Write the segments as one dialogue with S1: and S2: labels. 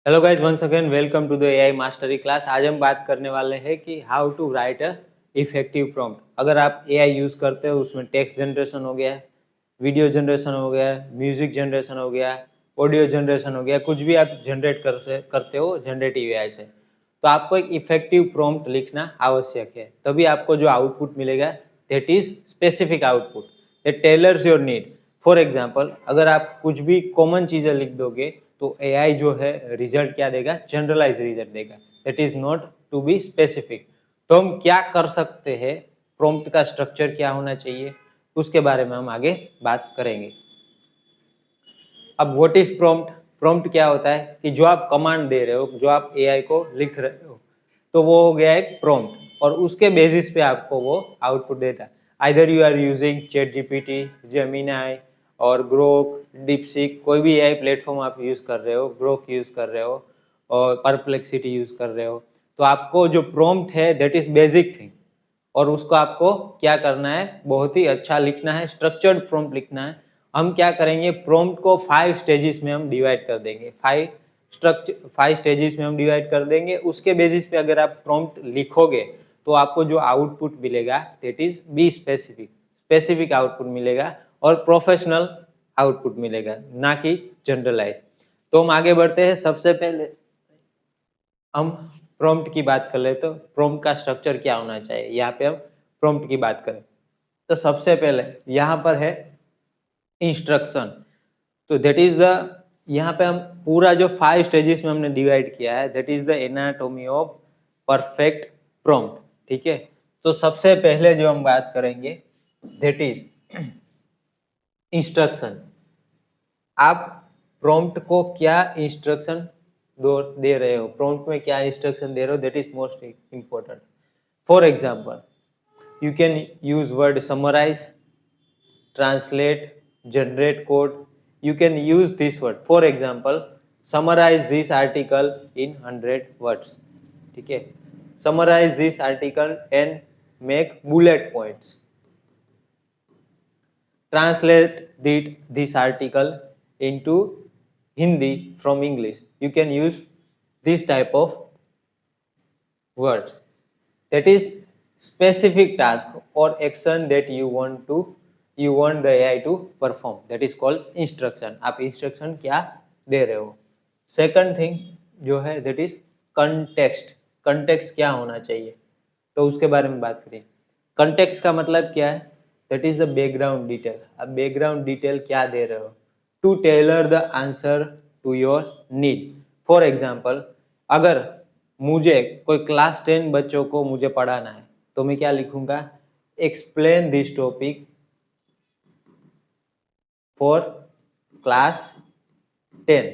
S1: Hello guys, once again welcome to the AI mastery class. आज हम बात करने वाले हैं कि how to write a effective prompt. अगर आप एआई यूज़ करते हो, उसमें टेक्स्ट जनरेशन हो गया, वीडियो जनरेशन हो गया, म्यूजिक जनरेशन हो गया, ऑडियो जनरेशन हो गया, कुछ भी आप जनरेट करते हो जनरेटिव एआई से, तो आपको एक इफेक्टिव प्रॉम्प्ट लिखना आवश्यक है। तभी आपको जो आउटपुट मिलेगा that is specific output that tailors your need. For example, अगर आप कुछ भी कॉमन चीज़ें लिख दोगे तो एआई जो है रिजल्ट क्या देगा? जनरलाइज रिजल्ट देगा, that is not to be specific. तो हम क्या कर सकते हैं, प्रॉम्प्ट का स्ट्रक्चर क्या होना चाहिए, उसके बारे में हम आगे बात करेंगे। अब व्हाट इज प्रॉम्प्ट? प्रॉम्प्ट क्या होता है कि जो आप कमांड दे रहे हो, जो आप एआई को लिख रहे हो, तो वो हो गया एक प्रॉम्प्ट, और उसके बेसिस पे आपको वो आउटपुट देता है। Either you are using chat GPT, Gemini और ग्रोक, डीपसीक, कोई भी एआई प्लेटफॉर्म आप यूज कर रहे हो, ग्रोक यूज कर रहे हो और परप्लेक्सिटी यूज कर रहे हो, तो आपको जो प्रॉम्प्ट है दैट इज बेसिक थिंग, और उसको आपको क्या करना है? बहुत ही अच्छा लिखना है, स्ट्रक्चर्ड प्रॉम्प्ट लिखना है। हम क्या करेंगे, प्रॉम्प्ट को 5 स्टेजेस में हम डिवाइड कर देंगे। 5 स्टेजेस में हम डिवाइड कर देंगे। उसके बेसिस पे अगर आप प्रॉम्प्ट लिखोगे तो आपको जो आउटपुट मिलेगा that is be specific output मिलेगा और प्रोफेशनल आउटपुट मिलेगा, ना कि जनरलाइज। तो हम आगे बढ़ते हैं। सबसे पहले हम प्रॉम्प्ट की बात कर ले तो प्रॉम्प्ट का स्ट्रक्चर क्या होना चाहिए, यहाँ पे हम प्रॉम्प्ट की बात करें तो सबसे पहले यहाँ पर है इंस्ट्रक्शन। तो दैट इज द, यहाँ पे हम पूरा जो 5 स्टेजेस में हमने डिवाइड किया है that is the anatomy of perfect prompt. ठीक है, तो सबसे पहले जो हम बात करेंगे दैट इज इंस्ट्रक्शन। आप प्रॉम्प्ट को क्या इंस्ट्रक्शन दे रहे हो, प्रॉम्प्ट में क्या इंस्ट्रक्शन दे रहे हो, that is most important. For example, you can use word summarize, translate, generate code. You can use this word. For example, summarize this article in 100 words. ठीक है, summarize this article and make bullet points. Translate this article into Hindi from English. You can use this type of words. That is specific task or action that you want the AI to perform, that is called instruction. आप instruction क्या दे रहे हो। Second thing जो है that is context। context क्या होना चाहिए, तो उसके बारे में बात करें। context का मतलब क्या है? that is the background detail। आप background detail क्या दे रहे हो to tailor the answer to your need। for example, अगर मुझे कोई क्लास 10 बच्चों को मुझे पढ़ाना है तो मैं क्या लिखूंगा? Explain this topic for class 10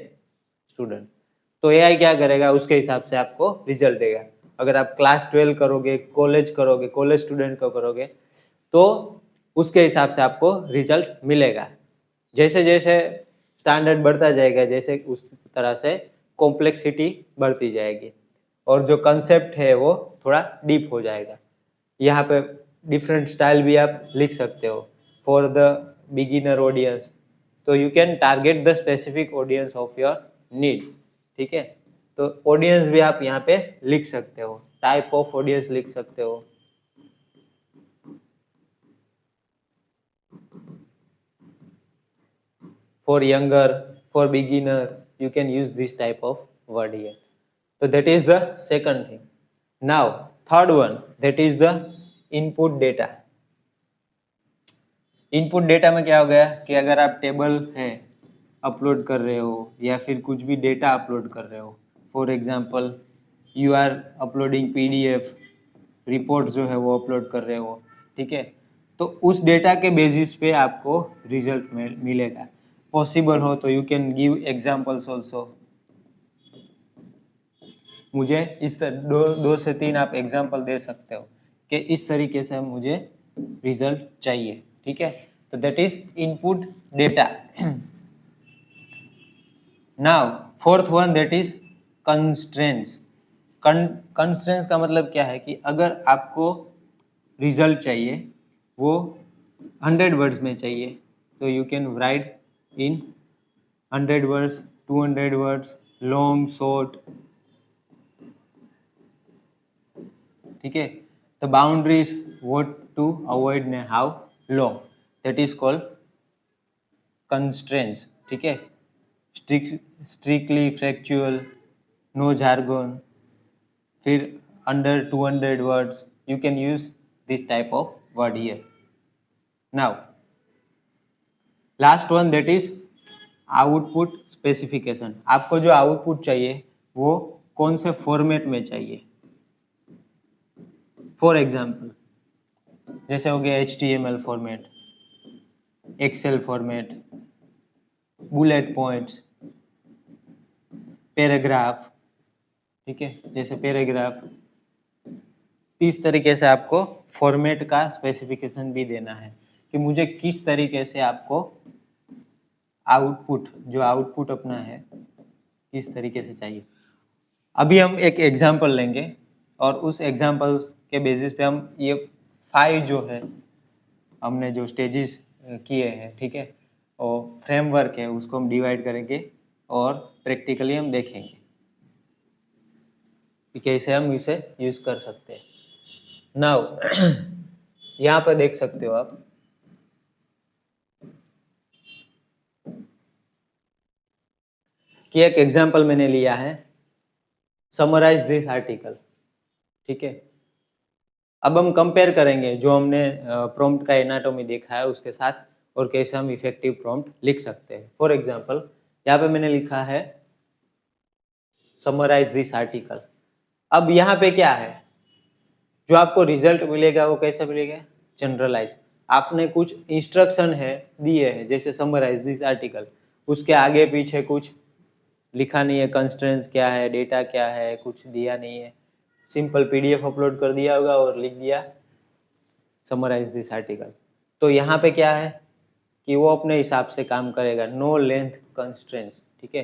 S1: student. तो एआई क्या करेगा? उसके हिसाब से आपको रिजल्ट देगा। अगर आप क्लास 12 करोगे, कॉलेज स्टूडेंट को करोगे, तो उसके हिसाब से आपको रिजल्ट मिलेगा। जैसे जैसे स्टैंडर्ड बढ़ता जाएगा, जैसे उस तरह से कॉम्प्लेक्सिटी बढ़ती जाएगी और जो कंसेप्ट है वो थोड़ा डीप हो जाएगा। यहाँ पे डिफरेंट स्टाइल भी आप लिख सकते हो फॉर द बिगिनर ऑडियंस, तो you can target the specific audience of your need. ठीक है, तो ऑडियंस भी आप यहाँ पे लिख सकते हो, टाइप ऑफ ऑडियंस लिख सकते हो। For younger, for beginner, you can use this type of word here. So that is the second thing. Now third one, that is the input data। Input data में क्या हो गया कि अगर आप टेबल है अपलोड कर रहे हो या फिर कुछ भी डेटा अपलोड कर रहे हो, for example you are uploading PDF report जो है वो अपलोड कर रहे हो, ठीक है, तो उस डेटा के बेसिस पे आपको रिजल्ट मिलेगा। पॉसिबल हो तो you can give examples also. मुझे इस दो से 3 आप एग्जांपल दे सकते हो कि इस तरीके से मुझे रिजल्ट चाहिए। ठीक है, तो that is input data. Now fourth one, that is constraints. Constraints का मतलब क्या है कि अगर आपको रिजल्ट चाहिए वो 100 वर्ड्स में चाहिए, तो you can write in 100 words, 200 words, long, short, ठीक है। The boundaries what to avoid ने how long, that is called constraints, ठीक है। स्ट्रिक्टली फैक्चुअल, नो जार्गन, फिर under 200 words, you can use this type of word here. Now last one, that is output specification. आपको जो output चाहिए वो कौन से फॉर्मेट में चाहिए। फॉर एग्जाम्पल जैसे हो गया HTML format, Excel format, bullet points, paragraph, ठीक है, जैसे पैराग्राफ। इस तरीके से आपको फॉर्मेट का स्पेसिफिकेशन भी देना है कि मुझे किस तरीके से आपको आउटपुट, जो आउटपुट अपना है किस तरीके से चाहिए। अभी हम एक एग्जांपल लेंगे और उस एग्जांपल के बेसिस पे हम ये 5 जो है हमने जो स्टेजेस किए हैं, ठीक है, और फ्रेमवर्क है उसको हम डिवाइड करेंगे और प्रैक्टिकली हम देखेंगे कि कैसे हम इसे यूज कर सकते हैं। नाउ यहाँ पर देख सकते हो आप कि एक एग्जांपल मैंने लिया है, समराइज दिस आर्टिकल, ठीक है। अब हम कंपेयर करेंगे जो हमने प्रॉम्प्ट का एनाटॉमी देखा है उसके साथ और कैसे हम इफेक्टिव प्रॉम्प्ट लिख सकते हैं। फॉर एग्जांपल यहाँ पे मैंने लिखा है समराइज दिस आर्टिकल। अब यहाँ पे क्या है, जो आपको रिजल्ट मिलेगा वो कैसा मिलेगा, जनरलाइज। आपने कुछ इंस्ट्रक्शन है दिए हैं जैसे समराइज दिस आर्टिकल, उसके आगे पीछे कुछ लिखा नहीं है, कंस्ट्रेंट्स क्या है, डेटा क्या है, कुछ दिया नहीं है। सिंपल PDF अपलोड कर दिया होगा और लिख दिया समराइज दिस आर्टिकल। तो यहाँ पे क्या है कि वो अपने हिसाब से काम करेगा, नो लेंथ कंस्ट्रेंट्स, ठीक है।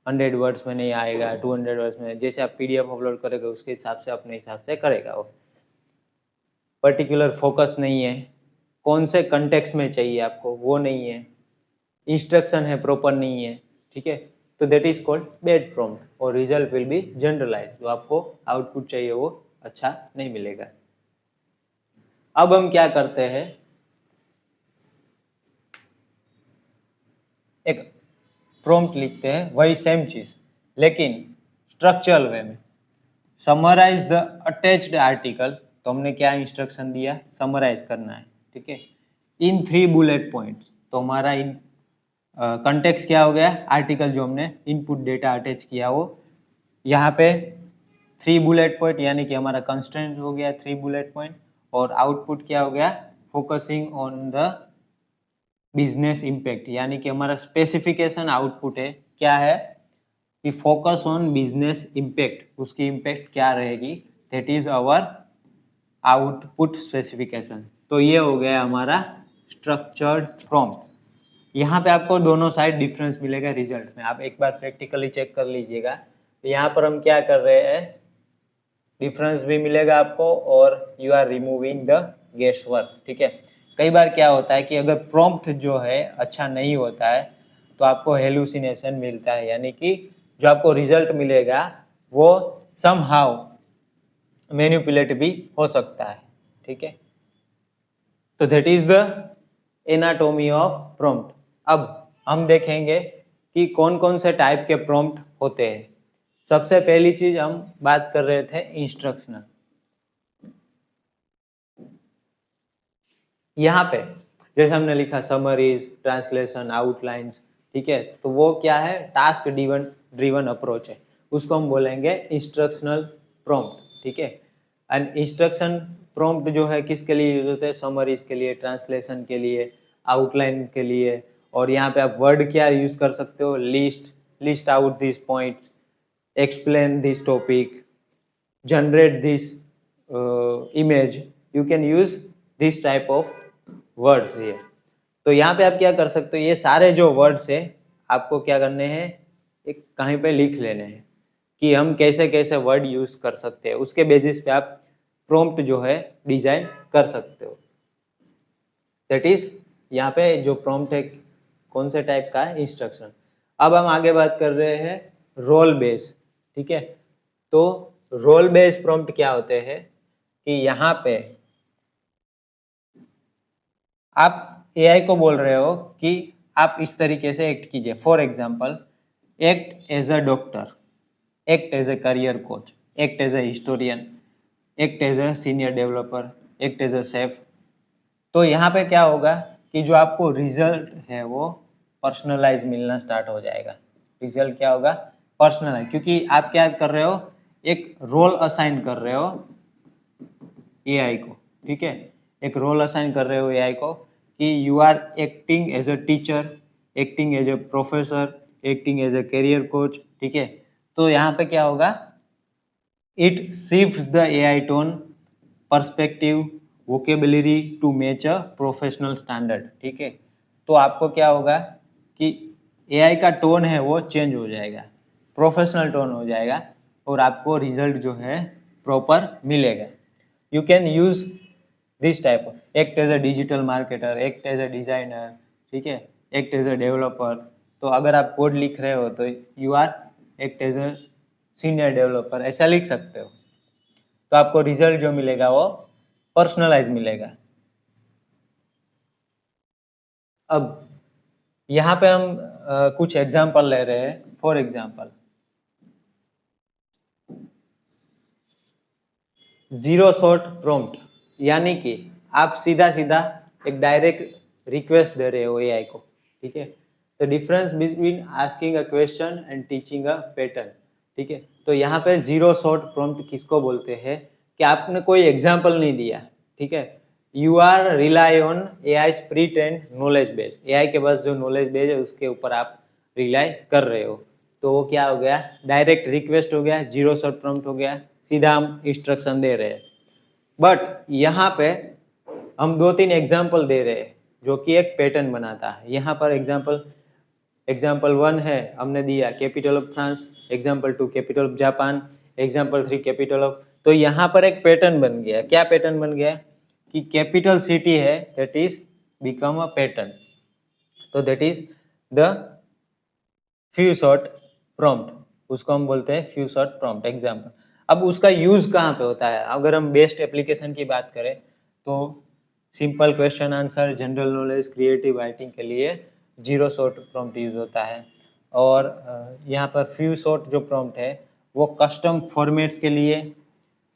S1: 100 वर्ड्स में नहीं आएगा, 200 वर्ड्स में, जैसे आप PDF अपलोड करेगा उसके हिसाब से अपने हिसाब से करेगा वो। पर्टिकुलर फोकस नहीं है, कौन से कंटेक्स्ट में चाहिए आपको वो नहीं है, इंस्ट्रक्शन है प्रॉपर नहीं है, ठीक है। तो that is called bad prompt और रिजल्ट विल बी जनरलाइज, जो आपको आउटपुट चाहिए वो अच्छा नहीं मिलेगा। अब हम क्या करते हैं, एक प्रॉम्प्ट लिखते हैं वही सेम चीज लेकिन स्ट्रक्चरल वे में। समराइज द अटैच्ड आर्टिकल, तो हमने क्या इंस्ट्रक्शन दिया, समराइज करना है, ठीक है, इन 3 बुलेट पॉइंट्स। तो हमारा इन कंटेक्स्ट क्या हो गया, आर्टिकल जो हमने इनपुट डेटा अटैच किया वो यहाँ पे 3 बुलेट पॉइंट, यानी कि हमारा कंस्ट्रेंट हो गया 3 बुलेट पॉइंट, और आउटपुट क्या हो गया, focusing on the business impact, यानी कि हमारा स्पेसिफिकेशन आउटपुट है क्या है कि फोकस ऑन बिजनेस इम्पैक्ट, उसकी इम्पैक्ट क्या रहेगी, that is our output specification. तो ये हो गया हमारा स्ट्रक्चर्ड प्रॉम्प्ट। यहाँ पे आपको दोनों साइड डिफरेंस मिलेगा रिजल्ट में, आप एक बार प्रैक्टिकली चेक कर लीजिएगा। तो यहाँ पर हम क्या कर रहे हैं, डिफरेंस भी मिलेगा आपको और you are removing the guesswork, ठीक है। कई बार क्या होता है कि अगर प्रॉम्प्ट जो है अच्छा नहीं होता है तो आपको हेलुसिनेशन मिलता है, यानी कि जो आपको रिजल्ट मिलेगा वो समहाउ मैनिपुलेट भी हो सकता है, ठीक है। तो that is the anatomy of prompt. अब हम देखेंगे कि कौन कौन से टाइप के प्रॉम्प्ट होते हैं। सबसे पहली चीज हम बात कर रहे थे इंस्ट्रक्शनल। यहाँ पे जैसे हमने लिखा समरीज, ट्रांसलेशन, आउटलाइंस, ठीक है, तो वो क्या है, टास्क ड्रिवन अप्रोच है, उसको हम बोलेंगे इंस्ट्रक्शनल प्रॉम्प्ट, ठीक है। एंड इंस्ट्रक्शन प्रॉम्प्ट जो है किसके लिए यूज होते हैं, समरीज के लिए, ट्रांसलेशन के लिए, आउटलाइन के लिए। और यहाँ पे आप वर्ड क्या यूज कर सकते हो, list out this points, explain this topic, generate this image, you can use this type of words here। तो यहाँ पे आप क्या कर सकते हो, ये सारे जो वर्ड्स है आपको क्या करने हैं, एक कहीं पे लिख लेने हैं कि हम कैसे कैसे वर्ड यूज कर सकते हैं, उसके बेसिस पे आप प्रॉम्प्ट जो है डिजाइन कर सकते हो। दैट इज यहाँ पे जो प्रॉम्प्ट है कौन से टाइप का है, इंस्ट्रक्शन। अब हम आगे बात कर रहे हैं रोल बेस, ठीक है। तो रोल बेस प्रॉम्प्ट क्या होते हैं कि यहाँ पे आप एआई को बोल रहे हो कि आप इस तरीके से एक्ट कीजिए। For example, act as a doctor, act as a career coach, act as a historian, act as a senior developer, act as a chef. तो यहाँ पे क्या होगा कि जो आपको रिजल्ट है वो पर्सनलाइज मिलना स्टार्ट हो जाएगा। रिजल्ट क्या होगा? पर्सनलाइज, क्योंकि आप क्या कर रहे हो, एक रोल असाइन कर रहे हो एआई को, ठीक है। एक रोल असाइन कर रहे हो एआई को कि you are acting as a teacher, acting as a professor, acting as a career coach, ठीक है। तो यहाँ पे क्या होगा, it shifts the AI tone, perspective, vocabulary to match a professional standard, ठीक है। तो आपको क्या होगा कि एआई का टोन है वो चेंज हो जाएगा, प्रोफेशनल टोन हो जाएगा, और आपको रिजल्ट जो है प्रॉपर मिलेगा। You can use this type, act as a digital marketer, act as a designer, ठीक है, एक्ट एज अ डेवलपर। तो अगर आप कोड लिख रहे हो तो you are act as a senior developer, ऐसा लिख सकते हो। तो आपको रिजल्ट जो मिलेगा वो पर्सनलाइज मिलेगा। अब यहाँ पे हम कुछ एग्जाम्पल ले रहे हैं। For example, zero shot prompt, यानी कि आप सीधा सीधा एक डायरेक्ट रिक्वेस्ट दे रहे हो एआई को, ठीक है। The difference between asking a question and teaching a pattern, ठीक है। तो यहाँ पे जीरो शॉट प्रॉम्प्ट किसको बोलते हैं कि आपने कोई एग्जाम्पल नहीं दिया, ठीक है। You are rely on AI pre trained knowledge base, AI के पास जो नॉलेज बेस है उसके ऊपर आप रिलाई कर रहे हो। तो वो क्या हो गया, डायरेक्ट रिक्वेस्ट हो गया, जीरो शॉट प्रॉम्प्ट हो गया, सीधा हम इंस्ट्रक्शन दे रहे हैं। बट यहाँ पे हम दो तीन एग्जाम्पल दे रहे हैं जो कि एक पैटर्न बनाता है। यहाँ पर एग्जाम्पल 1 है, हमने दिया capital of France, example 2 capital of Japan, example 3 capital of. तो यहाँ पर एक पैटर्न बन गया। क्या पैटर्न बन गया कि कैपिटल सिटी है, that is become a pattern. तो that is the few shot prompt, उसको हम बोलते हैं फ्यू शॉट प्रॉम्प्ट एग्जाम्पल। अब उसका यूज कहाँ पे होता है? अगर हम बेस्ट एप्लीकेशन की बात करें तो simple question answer, general knowledge, creative writing के लिए जीरो शॉट प्रॉम्प्ट यूज होता है। और यहाँ पर फ्यू शॉट जो प्रॉम्प्ट है वो कस्टम फॉर्मेट्स के लिए,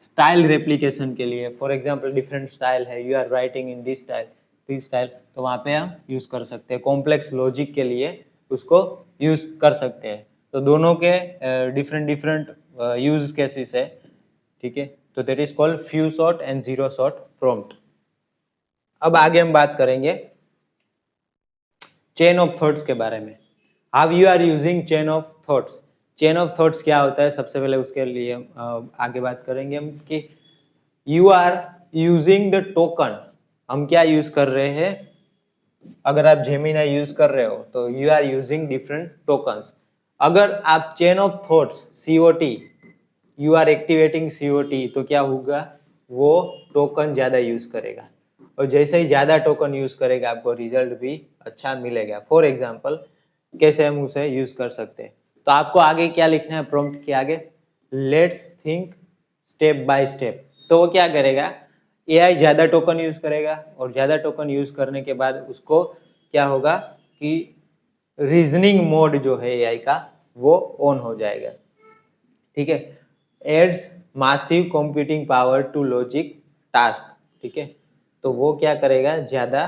S1: स्टाइल रेप्लिकेशन के लिए। फॉर एग्जांपल डिफरेंट स्टाइल है, you are writing in this style, this style, तो वहाँ पे हम यूज़ कर सकते हैं। कॉम्प्लेक्स लॉजिक के लिए उसको यूज़ कर सकते हैं। तो दोनों के डिफरेंट डिफरेंट यूज केसेस है, ठीक है। तो that is called few shot and zero shot prompt. अब आगे हम बात करेंगे चेन ऑफ थॉट्स के बारे में। How you are using chain of thoughts. Chain of thoughts क्या होता है, सबसे पहले उसके लिए आगे बात करेंगे हम कि you are using the token. हम क्या यूज कर रहे हैं? अगर आप जेमिनी यूज कर रहे हो तो you are using different tokens. अगर आप chain of thoughts COT, you are activating COT, तो क्या होगा, वो टोकन ज्यादा यूज करेगा, और जैसे ही ज्यादा टोकन यूज करेगा आपको रिजल्ट भी अच्छा मिलेगा। फॉर एग्जाम्पल, कैसे हम उसे यूज कर सकते हैं? तो आपको आगे क्या लिखना है प्रॉम्प्ट के आगे? Let's think step by step. तो वो क्या करेगा, एआई ज्यादा टोकन यूज करेगा, और ज्यादा टोकन यूज करने के बाद उसको क्या होगा कि रीजनिंग मोड जो है एआई का वो ऑन हो जाएगा, ठीक है। Adds massive computing power to logic task, ठीक है। तो वो क्या करेगा, ज्यादा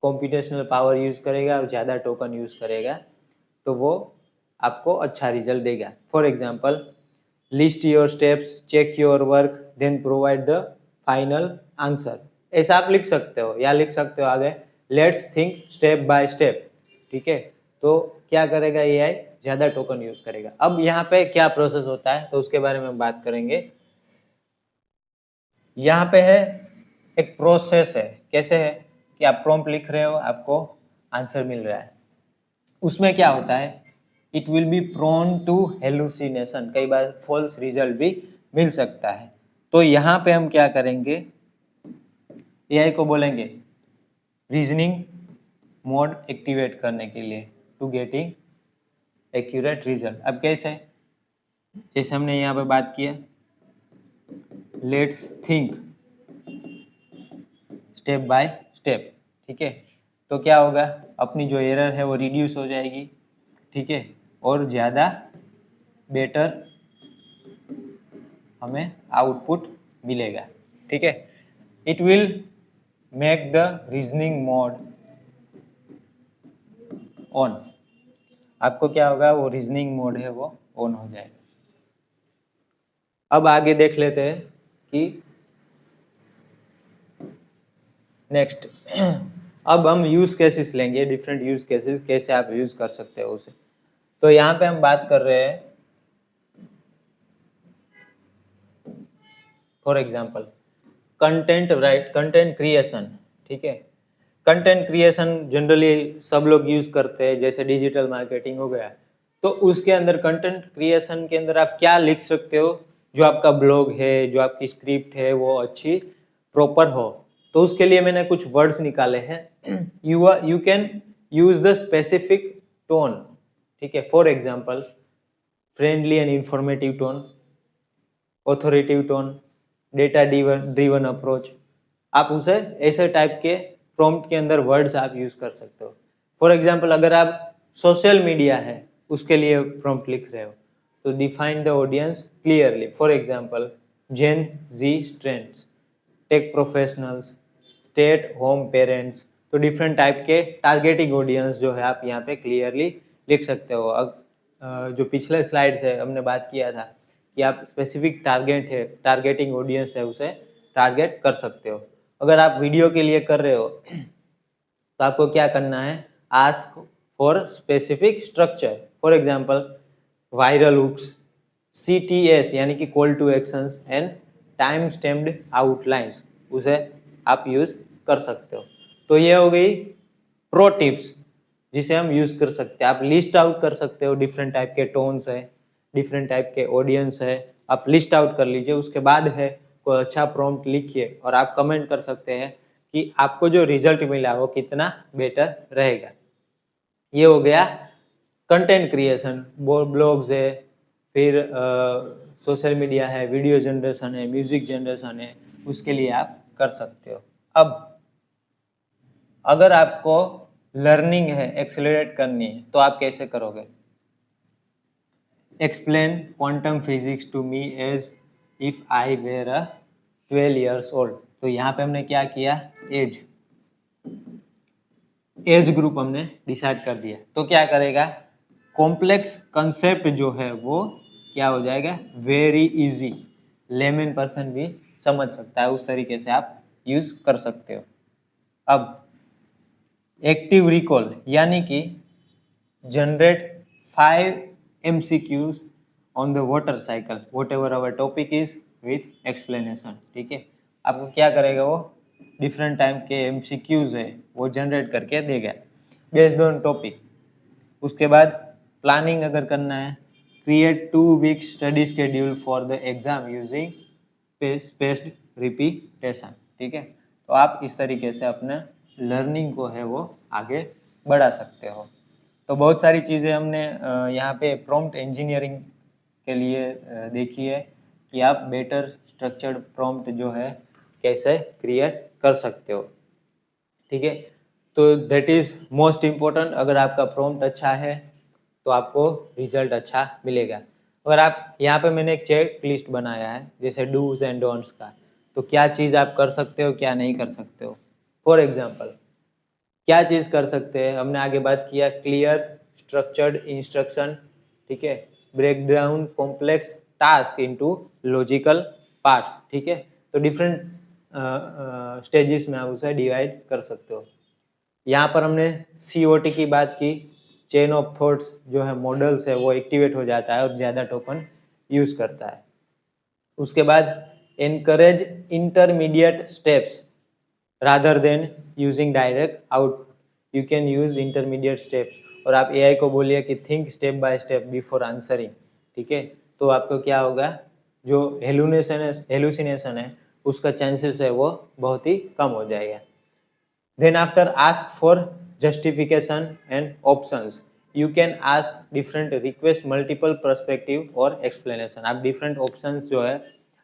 S1: कंप्यूटेशनल पावर यूज करेगा और ज्यादा टोकन यूज करेगा, तो वो आपको अच्छा रिजल्ट देगा। For example, list your steps, check your work, then provide the final answer, ऐसा आप लिख सकते हो। या लिख सकते हो आगे, let's think step by step, ठीक है। तो क्या करेगा एआई, ज्यादा टोकन यूज करेगा। अब यहाँ पे क्या प्रोसेस होता है तो उसके बारे में बात करेंगे। यहाँ पे है एक प्रोसेस है, कैसे है कि आप प्रॉम्प्ट लिख रहे हो, आपको आंसर मिल रहा है। उसमें क्या होता है, it will be prone to hallucination, कई बार फॉल्स रिजल्ट भी मिल सकता है। तो यहाँ पे हम क्या करेंगे, एआई को बोलेंगे रीजनिंग मोड एक्टिवेट करने के लिए, टू गेटिंग एक्यूरेट रिजल्ट। अब कैसे, जैसे हमने यहाँ पे बात किया, let's think step by step, ठीक है। तो क्या होगा, अपनी जो एरर है वो रिड्यूस हो जाएगी, ठीक है, और ज़्यादा बेटर हमें आउटपुट मिलेगा, ठीक है। It will make the reasoning mode on, आपको क्या होगा, वो रीजनिंग मोड है वो ऑन हो जाएगा। अब आगे देख लेते हैं कि नेक्स्ट अब हम यूज केसेस लेंगे, डिफरेंट यूज केसेस, कैसे आप यूज कर सकते हो उसे। तो यहाँ पे हम बात कर रहे हैं for example content, right, content creation, ठीक है। कंटेंट क्रिएशन जनरली सब लोग यूज करते हैं, जैसे डिजिटल मार्केटिंग हो गया। तो उसके अंदर कंटेंट क्रिएशन के अंदर आप क्या लिख सकते हो, जो आपका ब्लॉग है, जो आपकी स्क्रिप्ट है वो अच्छी प्रॉपर हो। तो उसके लिए मैंने कुछ वर्ड्स निकाले हैं। You can use the specific tone, ठीक है। For example friendly and informative tone, authoritative tone, data driven approach. आप उसे ऐसे टाइप के प्रॉम्प्ट के अंदर वर्ड्स आप यूज कर सकते हो। फॉर एग्जाम्पल अगर आप सोशल मीडिया है उसके लिए प्रॉम्प्ट लिख रहे हो, तो define the audience clearly. For example Gen Z students, tech professionals, state home parents. तो डिफरेंट टाइप के टारगेटिंग ऑडियंस जो है आप यहाँ पे क्लियरली लिख सकते हो। अब जो पिछले स्लाइड से हमने बात किया था कि आप स्पेसिफिक टारगेटिंग ऑडियंस है उसे टारगेट कर सकते हो। अगर आप वीडियो के लिए कर रहे हो तो आपको क्या करना है, ask for specific structure. For example viral hooks, CTS यानी कि call to actions and time stamped outlines, उसे आप यूज कर सकते हो। तो ये हो गई प्रो टिप्स जिसे हम यूज कर सकते हैं। आप लिस्ट आउट कर सकते हो, डिफरेंट टाइप के टोन्स है, डिफरेंट टाइप के ऑडियंस है, आप लिस्ट आउट कर लीजिए। उसके बाद है कोई अच्छा प्रॉम्प्ट लिखिए और आप कमेंट कर सकते हैं कि आपको जो रिजल्ट मिला वो कितना बेटर रहेगा। ये हो गया कंटेंट क्रिएशन, ब्लॉग्स है, फिर सोशल मीडिया है, वीडियो जनरेशन है, म्यूजिक जनरेशन है, उसके लिए आप कर सकते हो। अब अगर आपको लर्निंग है एक्सेलरेट करनी है तो आप कैसे करोगे। Explain quantum physics to me as if I were a 12 years old। तो यहाँ पे हमने क्या किया, एज ग्रुप हमने डिसाइड कर दिया। तो क्या करेगा, कॉम्प्लेक्स कंसेप्ट जो है वो क्या हो जाएगा, वेरी इजी, लेमन पर्सन भी समझ सकता है, उस तरीके से आप यूज कर सकते हो। अब एक्टिव रिकॉल यानी कि generate 5 MCQs on the water cycle, what ever our topic is with explanation, ठीक है। आपको क्या करेगा, वो डिफरेंट टाइप के MCQs है वो जनरेट करके देगा बेस्ड ऑन टॉपिक। उसके बाद प्लानिंग अगर करना है, create 2 week study schedule for the exam using spaced repetition, ठीक है। तो आप इस तरीके से अपने लर्निंग को है वो आगे बढ़ा सकते हो। तो बहुत सारी चीज़ें हमने यहाँ पे प्रॉम्प्ट इंजीनियरिंग के लिए देखी है कि आप बेटर स्ट्रक्चर्ड प्रॉम्प्ट जो है कैसे क्रिएट कर सकते हो, ठीक है। तो दैट इज़ मोस्ट इम्पोर्टेंट। अगर आपका प्रॉम्प्ट अच्छा है तो आपको रिजल्ट अच्छा मिलेगा। अगर आप यहाँ पे मैंने एक चेक लिस्ट बनाया है जैसे डूज एंड डोंट्स का, तो क्या चीज़ आप कर सकते हो, क्या नहीं कर सकते हो। फॉर एग्जाम्पल क्या चीज़ कर सकते हैं, हमने आगे बात किया क्लियर स्ट्रक्चर्ड इंस्ट्रक्शन, ठीक है, break down complex task into logical parts, ठीक है। तो डिफरेंट स्टेजेस में आप उसे डिवाइड कर सकते हो। यहाँ पर हमने COT की बात की, चेन ऑफ थॉट्स जो है मॉडल्स है वो एक्टिवेट हो जाता है और ज़्यादा टोकन यूज करता है। उसके बाद encourage intermediate steps rather than using direct output, you can use intermediate steps. और आप AI को बोलिए कि think step by step before answering, ठीक है। तो आपको क्या होगा, जो हेलुसिनेशन है उसका चांसेस है वो बहुत ही कम हो जाएगा। Then after ask for justification and options, you can ask different request multiple perspective और एक्सप्लेनेशन। आप डिफरेंट ऑप्शंस जो है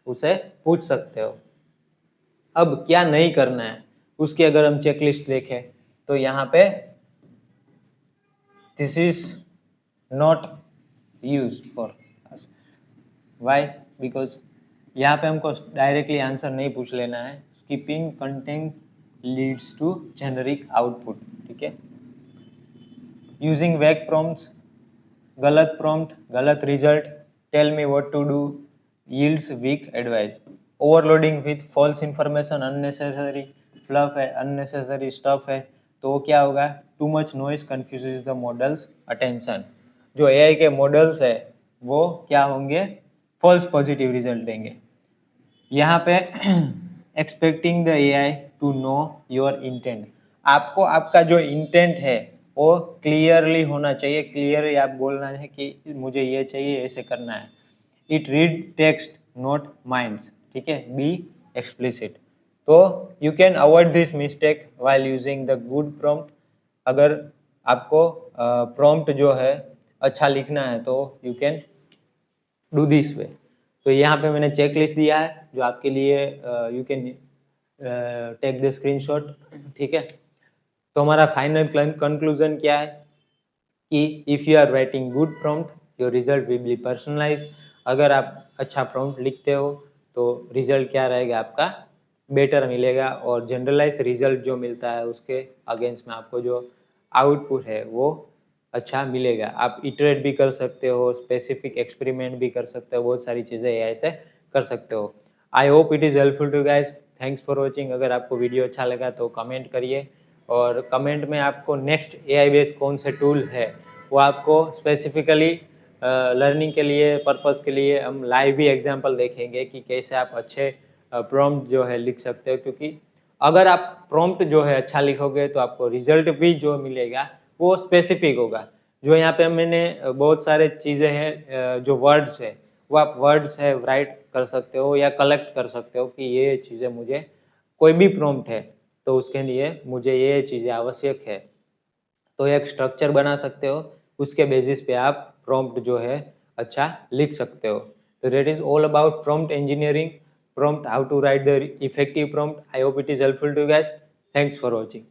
S1: उसे पूछ सकते हो। अब क्या नहीं करना है उसकी अगर हम चेकलिस्ट देखें तो यहाँ पे this is not use for us. Why? Because यहाँ पे हमको डायरेक्टली आंसर नहीं पूछ लेना है। Skipping content leads to generic output, ठीक है। यूजिंग वैग प्रॉम्प्ट्स, गलत प्रॉम्प्ट गलत result, tell me what to do yields weak advice. Overloading with false information, unnecessary fluff है, अननेसेसरी स्टफ है, तो वो क्या होगा? Too much noise confuses the model's attention. जो एआई के मॉडल्स है वो क्या होंगे? फॉल्स पॉजिटिव रिजल्ट देंगे। यहाँ पे expecting the AI to know your intent, आपको आपका जो इंटेंट है वो क्लियरली होना चाहिए। क्लियरली आप बोलना है कि मुझे ये चाहिए, ऐसे करना है। It read text not minds, ठीक है। Be explicit. तो you can avoid this mistake while using the good prompt. अगर आपको प्रॉम्प्ट जो है अच्छा लिखना है तो you can do this way. तो यहाँ पे मैंने चेक लिस्ट दिया है जो आपके लिए you can take the screenshot, ठीक है। तो हमारा फाइनल कंक्लूजन क्या है कि if you are writing good prompt your result will be personalize. अगर आप अच्छा प्रॉम्प्ट लिखते हो तो रिजल्ट क्या रहेगा? आपका बेटर मिलेगा। और जनरलाइज रिजल्ट जो मिलता है उसके अगेंस्ट में आपको जो आउटपुट है वो अच्छा मिलेगा। आप इटरेट भी कर सकते हो, स्पेसिफिक एक्सपेरिमेंट भी कर सकते हो, बहुत सारी चीज़ें एआई से कर सकते हो। I hope it is helpful to guys. Thanks for watching. अगर आपको वीडियो अच्छा लगा तो कमेंट करिए, और कमेंट में आपको नेक्स्ट एआई बेस्ड कौन से टूल है वो आपको स्पेसिफिकली लर्निंग के लिए पर्पस के लिए हम लाइव भी एग्जांपल देखेंगे कि कैसे आप अच्छे प्रॉम्प्ट जो है लिख सकते हो। क्योंकि अगर आप प्रॉम्प्ट जो है अच्छा लिखोगे तो आपको रिजल्ट भी जो मिलेगा वो स्पेसिफिक होगा। जो यहाँ पे मैंने बहुत सारे चीज़ें हैं जो वर्ड्स है वो आप वर्ड्स है राइट कर सकते हो या कलेक्ट कर सकते हो कि ये चीज़ें मुझे, कोई भी प्रॉम्प्ट है तो उसके लिए मुझे ये चीज़ें आवश्यक है, तो एक स्ट्रक्चर बना सकते हो। उसके बेसिस पे आप प्रॉम्प्ट जो है अच्छा लिख सकते हो। तो that is all about prompt engineering, prompt how to write the effective prompt. I hope it is helpful to you guys. Thanks for watching.